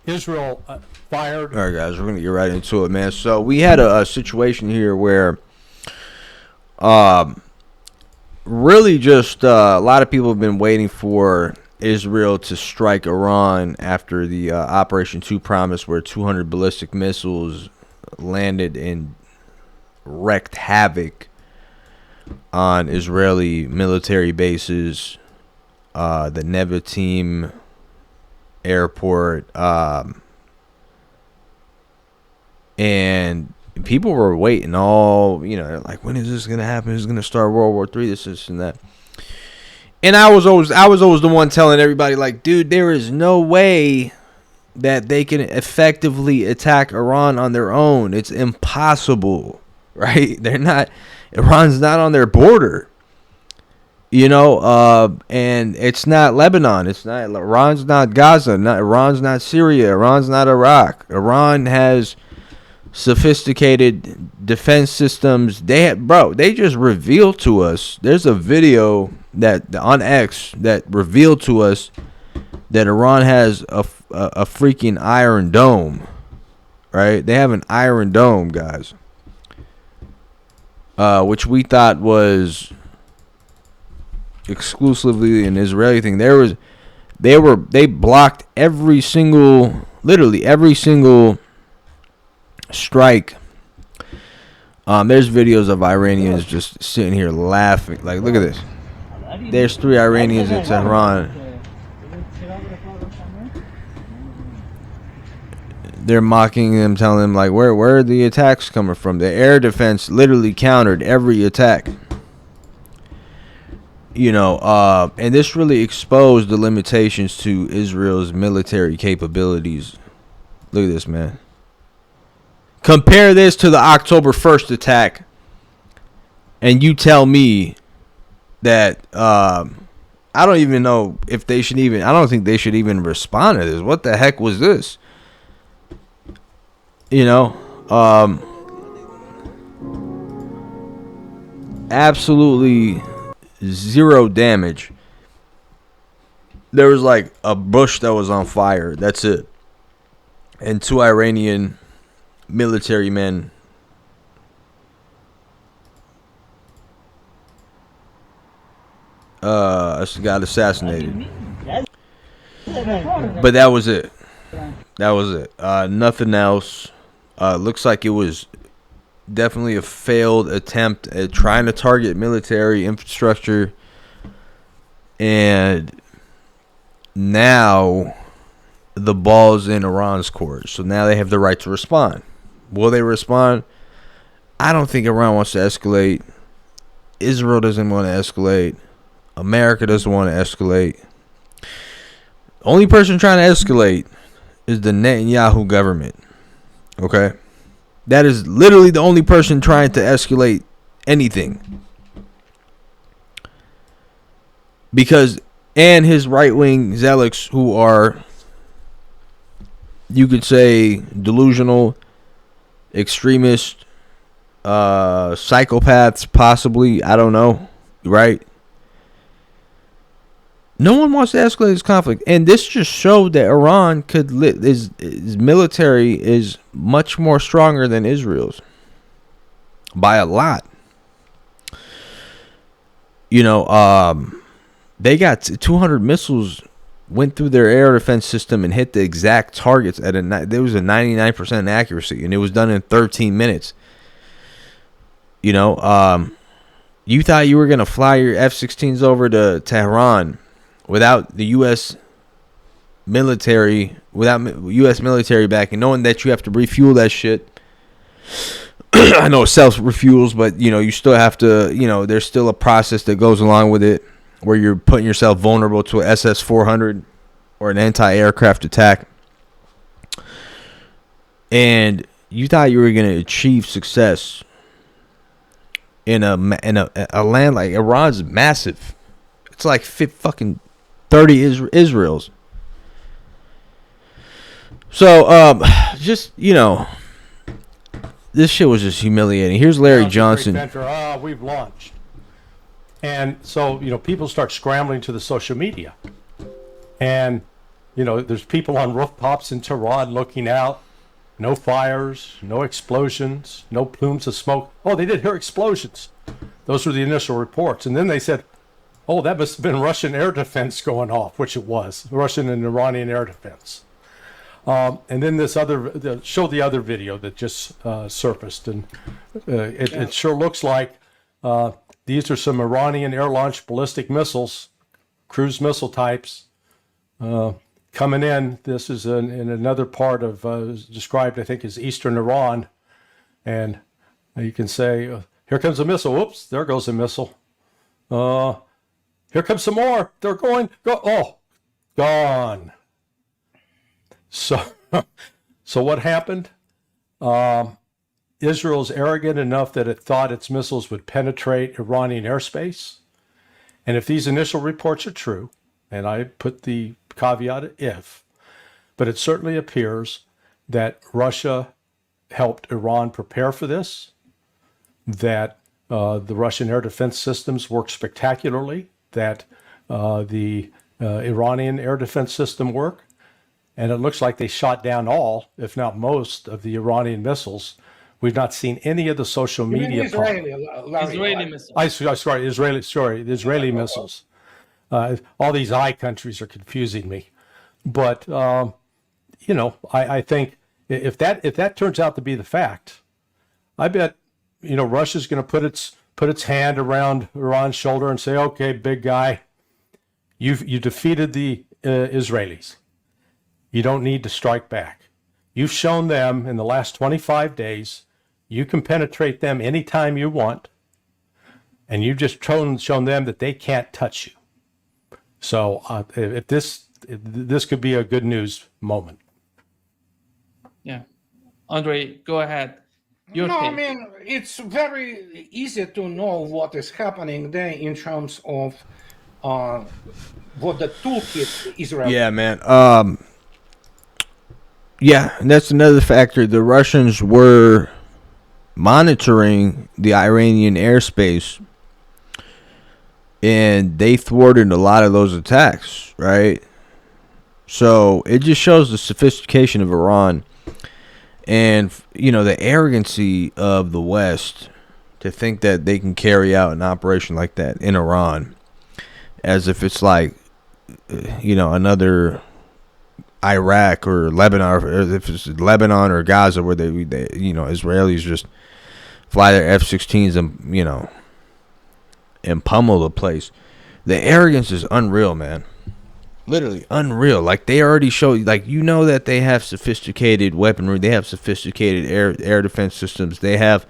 Israel fired. All right, guys, we're gonna get right into it, man. So we had a situation here where, really just a lot of people have been waiting for Israel to strike Iran after the Operation 2 Promise, where 200 ballistic missiles landed and wreaked havoc on Israeli military bases, the Nevatim airport, and people were waiting all, like, when is this gonna happen? Is it gonna start World War III? This and that. And I was always the one telling everybody, like, dude, there is no way that they can effectively attack Iran on their own. It's impossible, right? Iran's not on their border. And it's not Lebanon. Iran's not Gaza. Iran's not Syria. Iran's not Iraq. Iran has sophisticated defense systems. They just revealed to us. There's a video that on X that revealed to us that Iran has a freaking Iron Dome. Right? They have an Iron Dome, guys. Which we thought was exclusively an Israeli thing. They blocked literally every single strike. There's videos of Iranians just sitting here laughing. Like, look at this. There's 3 Iranians in Tehran. They're mocking them, telling them, like, where are the attacks coming from? The air defense literally countered every attack. And this really exposed the limitations to Israel's military capabilities. Look at this, man. Compare this to the October 1st attack, and you tell me that I don't even know if they should even. I don't think they should even respond to this. What the heck was this? Absolutely zero damage. There was like a bush that was on fire. That's it. And 2 Iranian military men got assassinated. But that was it. Nothing else. Looks like it was definitely a failed attempt at trying to target military infrastructure. And now the ball's in Iran's court. So now they have the right to respond. Will they respond? I don't think Iran wants to escalate. Israel doesn't want to escalate. America doesn't want to escalate. The only person trying to escalate is the Netanyahu government. Okay? That is literally the only person trying to escalate anything. And his right-wing zealots, who are, you could say, delusional, extremist, psychopaths, possibly. I don't know. Right? No one wants to escalate this conflict. And this just showed that Iran his military is much more stronger than Israel's. By a lot. They got 200 missiles went through their air defense system and hit the exact targets there was a 99% accuracy, and it was done in 13 minutes. You thought you were going to fly your F-16s over to Tehran without the U.S. military backing, knowing that you have to refuel that shit. I know it self-refuels, but, you still have to, there's still a process that goes along with it where you're putting yourself vulnerable to an SS-400 or an anti-aircraft attack. And you thought you were going to achieve success in a land like Iran's massive. It's like fucking 30 Israels. So, this shit was just humiliating. Here's Larry Johnson. We've launched. And so, people start scrambling to the social media. And there's people on rooftops in Tehran looking out. No fires, no explosions, no plumes of smoke. Oh, they did hear explosions. Those were the initial reports. And then they said, oh, that must have been Russian air defense going off, which it was, Russian and Iranian air defense. And then showed the other video that just surfaced. And it sure looks like these are some Iranian air-launched ballistic missiles, cruise missile types, coming in. This is in another part of, described, I think, as eastern Iran. And you can say, here comes a missile. Whoops, there goes a missile. Here comes some more. They're going, oh, gone. So what happened? Israel's arrogant enough that it thought its missiles would penetrate Iranian airspace. And if these initial reports are true, and I put the caveat if, but it certainly appears that Russia helped Iran prepare for this, that the Russian air defense systems work spectacularly, that the Iranian air defense system work, and it looks like they shot down all, if not most, of the Iranian missiles. We've not seen any of the social media. Israeli missiles. The Israeli missiles. All these I countries are confusing me, but I think if that turns out to be the fact, I bet Russia's going to put its hand around Iran's shoulder and say, "Okay, big guy, you defeated the Israelis. You don't need to strike back. You've shown them in the last 25 days you can penetrate them anytime you want, and you've just shown them that they can't touch you." So if this could be a good news moment. Yeah. Andre, go ahead. I mean, it's very easy to know what is happening there in terms of what the toolkit Israel. Yeah, man. Yeah, and that's another factor. The Russians were monitoring the Iranian airspace, and they thwarted a lot of those attacks, right? So it just shows the sophistication of Iran and, the arrogancy of the West to think that they can carry out an operation like that in Iran as if it's like, another Iraq or Lebanon, or if it's Lebanon or Gaza where they Israelis just fly their F-16s and, and pummel the place. The arrogance is unreal, man. Literally unreal. Like, they already show, like, that they have sophisticated weaponry. They have sophisticated air defense systems. They have,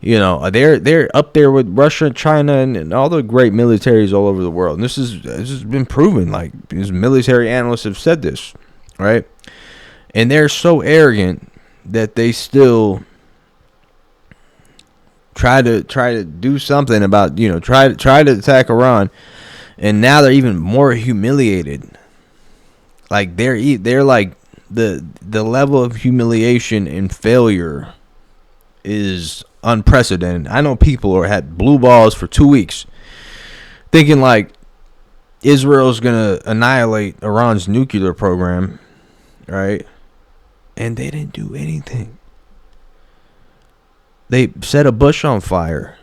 they're up there with Russia, China, and all the great militaries all over the world. And this has been proven. Like, these military analysts have said this, right? And they're so arrogant that they still try to do something about, try to attack Iran. And now they're even more humiliated. Like, they're like the level of humiliation and failure is unprecedented. I know people had blue balls for 2 weeks thinking like Israel's gonna annihilate Iran's nuclear program, right? And they didn't do anything. They set a bush on fire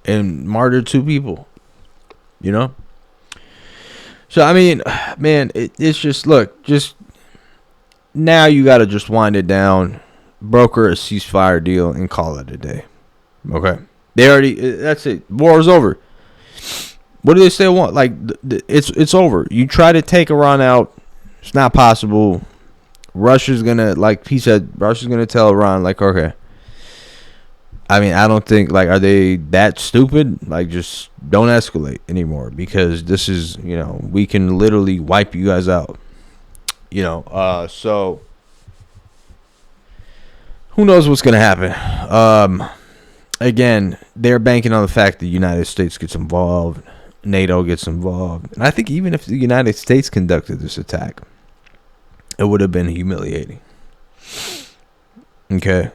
and martyred 2 people, So, I mean, man, it's just, look, just now you got to just wind it down, broker a ceasefire deal, and call it a day. Okay? That's it. War is over. What do they still want? Like, it's over. You try to take Iran out, it's not possible. Russia's going to, like he said, Russia's going to tell Iran, like, okay. I mean, I don't think, like, are they that stupid? Like, just don't escalate anymore because this is, we can literally wipe you guys out. So who knows what's going to happen? Again, they're banking on the fact the United States gets involved, NATO gets involved. And I think even if the United States conducted this attack, it would have been humiliating. Okay.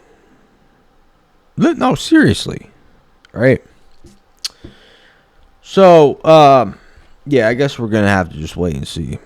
No, seriously. Right? So, yeah, I guess we're going to have to just wait and see.